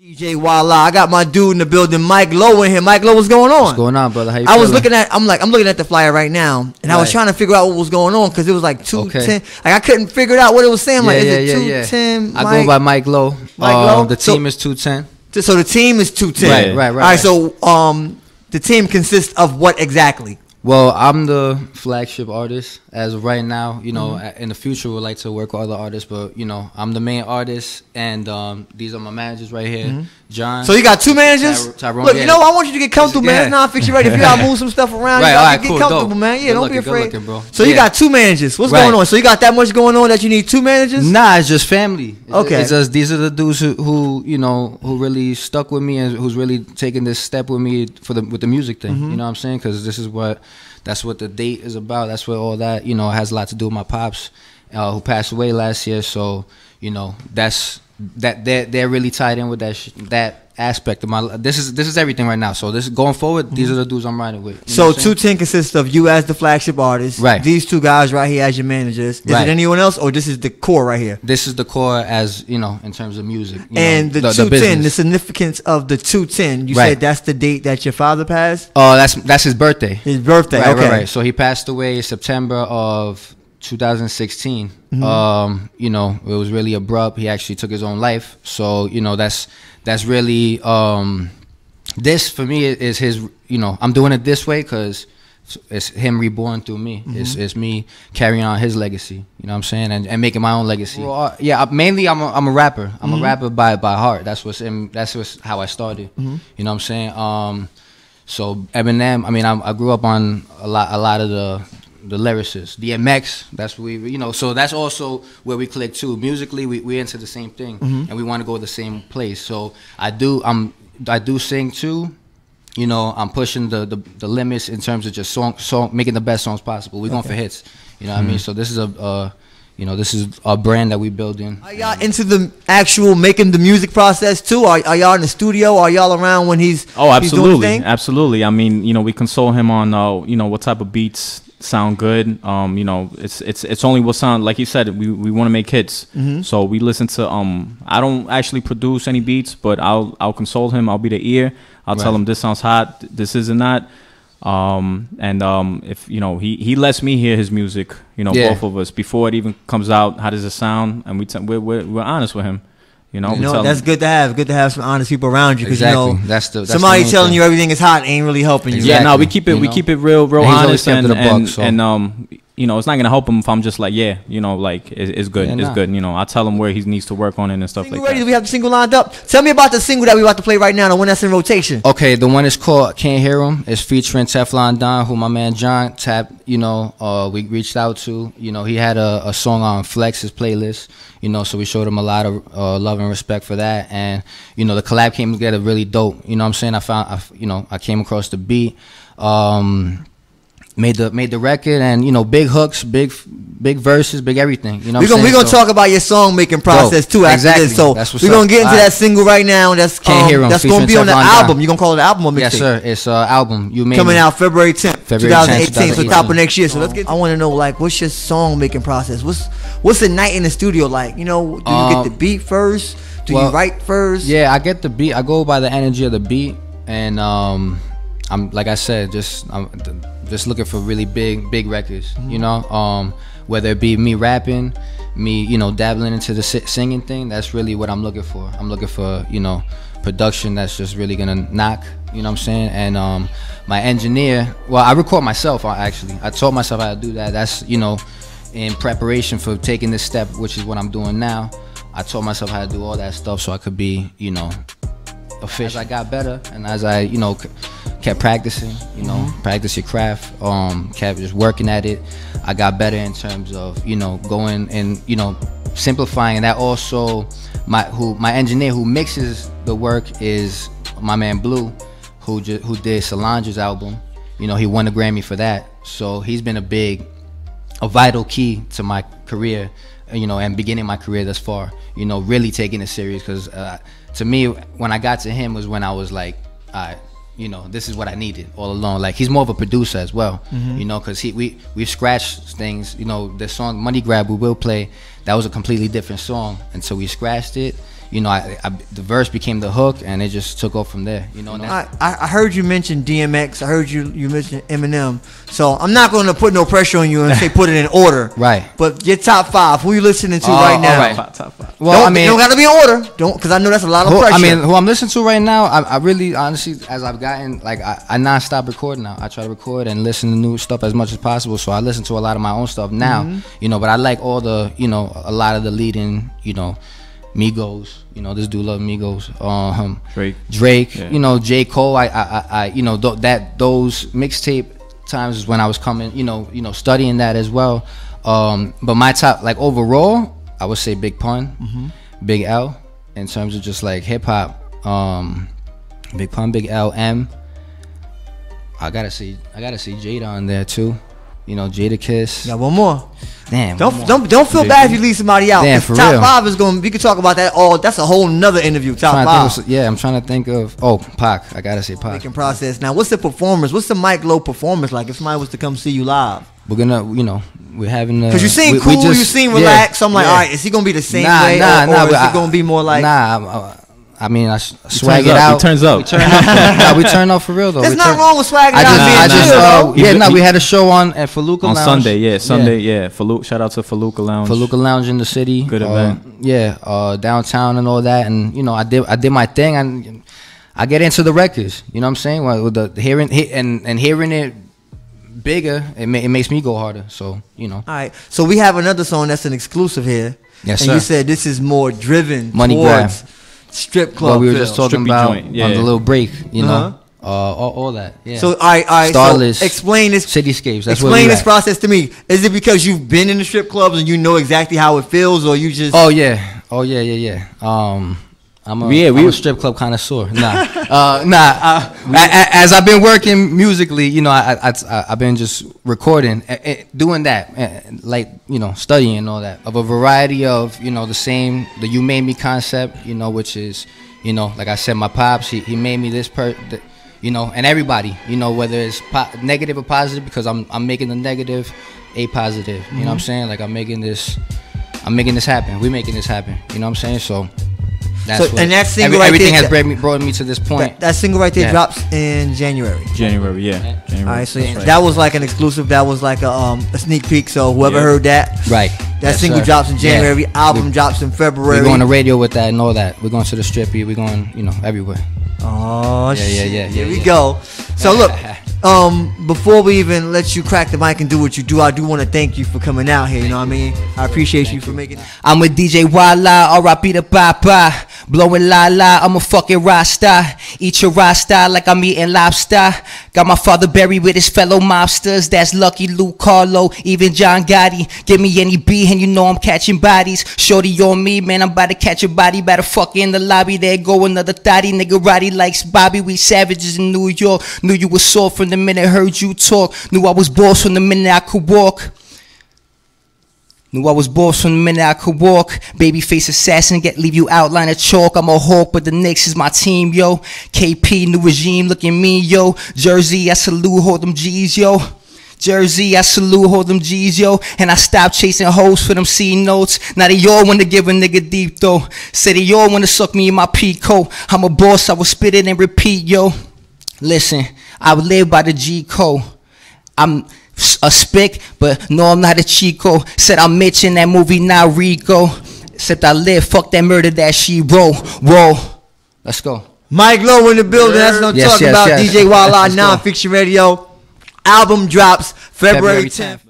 DJ Wallah, I got my dude in the building, Mike Lowe in here. Mike Lowe, what's going on? What's going on, brother? How you I was feeling? I'm looking at the flyer right now, and I was trying to figure out what was going on because it was like 210. Okay. Like I couldn't figure it out what it was saying. Like, is it 210? I go by Mike Lowe. Mike Lowe? The team is 210. So the team is 210. Right. All right. So the team consists of what exactly? Well, I'm the flagship artist as of right now. You know, in the future, we'd like to work with other artists, but you know, I'm the main artist, and these are my managers right here, John. So you got two managers? Tyrone, Look, you know, I want you to get comfortable, man. It's NonFiction ready. If you gotta move some stuff around, you gotta get comfortable, dope. man. Yeah, don't be afraid. Good looking, bro. So you got two managers. What's going on? So you got that much going on that you need two managers? Nah, it's just family. Okay. It's just these are the dudes who you know who really stuck with me and who's really taking this step with me with the music thing. You know what I'm saying? Because this is that's what the date is about. That's what all that, you know, it has a lot to do with my pops, who passed away last year. So, you know, they're really tied in with that aspect of my. This is everything right now. So this going forward, these are the dudes I'm riding with. So 210 consists of you as the flagship artist, right? These two guys right here as your managers. Is it anyone else, or this is the core right here? This is the core, as you know, in terms of music. And the 210, the significance of the 210. You said that's the date that your father passed. Oh, that's his birthday. His birthday. Okay. Right. So he passed away September of 2016. You know, it was really abrupt. He actually took his own life. So you know, that's really this for me is his. You know, I'm doing it this way because it's him reborn through me. It's me carrying on his legacy. You know what I'm saying, and making my own legacy. Well, yeah, mainly I'm a rapper. I'm a rapper by heart. That's how I started. You know what I'm saying. So Eminem. I mean, I grew up on a lot of the lyricists, DMX. That's what we, you know. So that's also where we click too. Musically, we into the same thing, and we want to go the same place. So I do sing too. You know, I'm pushing the limits in terms of just song making the best songs possible. We're going for hits. You know what I mean? So this is this is a brand that we building. Are y'all into the actual making the music process too? Are y'all in the studio? Are y'all around when he's absolutely, he's doing his thing? Absolutely. I mean, you know, we console him on you know, what type of beats sound good. You know, it's only what sound, like you said, we want to make hits. So we listen to I don't actually produce any beats, but I'll console him. I'll be the ear. I'll tell him this sounds hot, this isn't that. If you know, he lets me hear his music, you know, both of us, before it even comes out. How does it sound? And we're honest with him. You know, that's good to have. Good to have some honest people around you, because you know, that's somebody telling you everything is hot ain't really helping you. Exactly. Yeah, no, we keep it real honest, and you know, it's not gonna help him if I'm just like, yeah, you know, like it's good, good. You know, I tell him where he needs to work on it and stuff like that. Do we have the single lined up? Tell me about the single that we about to play right now, the one that's in rotation. Okay, the one is called "Can't Hear Him." It's featuring Teflon Don, who my man John you know, we reached out to. You know, he had a song on Flex's playlist. You know, so we showed him a lot of love and respect for that, and you know, the collab came together really dope. You know what I'm saying? I came across the beat. Made the record, and you know, big hooks, big verses, big everything. You know, we're gonna talk about your song making process too after this. So we're gonna get into that single right now. That's Can't Hear 'Em, that's gonna be on the album. You gonna call it an album or mixtape? Yes, sir. It's album. Coming out February 10th, 2018. So top of next year. So let's get. I want to know, like, what's your song making process? What's the night in the studio like? You know, do you get the beat first? Do you write first? Yeah, I get the beat. I go by the energy of the beat, and I'm like I said, just looking for really big records, you know, whether it be me rapping, me, you know, dabbling into the singing thing. That's really what I'm looking for. I'm looking for, you know, production that's just really gonna knock, you know what I'm saying? And my engineer, well, I record myself, actually. I taught myself how to do that. That's, you know, in preparation for taking this step, which is what I'm doing now. I taught myself how to do all that stuff so I could be, you know, official. As I got better, and as I, you know, kept practicing, you know, practice your craft, kept just working at it, I got better in terms of, you know, going and, you know, simplifying. And that also, my engineer who mixes the work is my man Blue, who did Solange's album. You know, he won a Grammy for that. So he's been a vital key to my career, you know, and beginning my career thus far, you know, really taking it serious. Because to me, when I got to him was when I was like, you know, this is what I needed all along. Like, he's more of a producer as well, you know, because we've scratched things. You know, the song Money Grab we will play, that was a completely different song. And so we scratched it. You know, the verse became the hook, and it just took off from there. You know, and I heard you mention DMX. I heard you mention Eminem. So I'm not going to put no pressure on you and say put it in order. Right. But your top 5. Who you listening to right now? Right. Top 5. Well, I mean, it don't got to be in order. Don't, because I know that's a lot of pressure. I mean, who I'm listening to right now, I really, honestly, as I've gotten, like, I non-stop record now. I try to record and listen to new stuff as much as possible. So I listen to a lot of my own stuff now. You know, but I like all the, you know, a lot of the leading, you know, Migos, you know, this dude love Migos. Drake, yeah. You know, J. Cole. I you know, those mixtape times is when I was coming, you know, studying that as well. But my top, like, overall, I would say Big Pun, Big L, in terms of just like hip hop. Big Pun, Big L, M. I gotta see Jada on there too. You know, Jada Kiss. Yeah, one more. Damn. Don't feel bad if you leave somebody out. Damn, for top real. 5 is going. We can talk about that all. That's a whole nother interview. Top 5. Yeah, I'm trying to think of. Oh, Pac. I gotta say Pac. Making process. Now, what's the performance? What's the Mike Lowe performance like? If somebody was to come see you live, we're gonna, you know, we're having. Because you seem cool, you seem relaxed. So I'm like, all right, is he gonna be the same way, or is he gonna be more like? I mean, I swag it out. He turns up. We turn up for real though. There's nothing wrong with swagging out. We had a show at Faluca Lounge on Sunday. Yeah. Shout out to Faluca Lounge. Faluca Lounge in the city. Good event. Yeah, downtown and all that, and you know, I did my thing, and I get into the records. You know what I'm saying? With the hearing it bigger, it makes me go harder. So you know. All right. So we have another song that's an exclusive here. Yes, and sir. you said this is more driven money grab. Strip club. What we were just talking about on the little break, you know, all that. Yeah. So, all right. Starless. So explain this. Cityscapes. That's explain this process to me. Is it because you've been in the strip clubs and you know exactly how it feels, or you just? Oh yeah. I'm a strip club connoisseur. As I've been working musically, you know, I've been just recording, doing that, like, you know, studying and all that, of a variety of, you know, the You Made Me concept, you know, which is, you know, like I said, my pops, he made me this you know, and everybody, you know, whether it's negative or positive, because I'm making the negative a positive, you know what I'm saying? Like I'm making this happen. We're making this happen, you know what I'm saying? So. And that single everything has brought me to this point. That single right there drops in January. January. All right, so that was like an exclusive. That was like a sneak peek. So whoever heard that, right? That single drops in January. Album drops in February. We're going to radio with that and all that. We're going to the strippy. We're going, you know, everywhere. Oh shit! Here we go. So look. Before we even let you crack the mic and do what you do, I do want to thank you for coming out here. You know what I mean? I appreciate you for making it. I'm with DJ Wallah, R.I.P. to Papa. Blowing la la, I'm a fucking Rasta. Eat your Rasta like I'm eating lobster. Got my father buried with his fellow mobsters. That's Lucky Luke Carlo, even John Gotti. Give me any beat and you know I'm catching bodies. Shorty on me, man, I'm about to catch a body. Better fuck in the lobby, there go another thotty. Nigga Roddy likes Bobby, we savages in New York. Knew you was soft from the minute I heard you talk. Knew I was boss from the minute I could walk. Knew I was boss from the minute I could walk. Babyface assassin, leave you outline of chalk. I'm a hawk, but the Knicks is my team, yo. KP, new regime, looking mean, yo. Jersey, I salute, hold them G's, yo. Jersey, I salute, hold them G's, yo. And I stopped chasing hoes for them C notes. Now they all want to give a nigga deep, though. Say they all want to suck me in my Pico. I'm a boss, I will spit it and repeat, yo. Listen, I would live by the G code. I'm a spick, but no, I'm not a Chico. Said I'm Mitch in that movie, now Rico. Except I live, fuck that murder that she roll. Let's go. Mike Lowe in the building. That's what I'm talking about. DJ Wallah, NonFiction Radio. Album drops February 10th.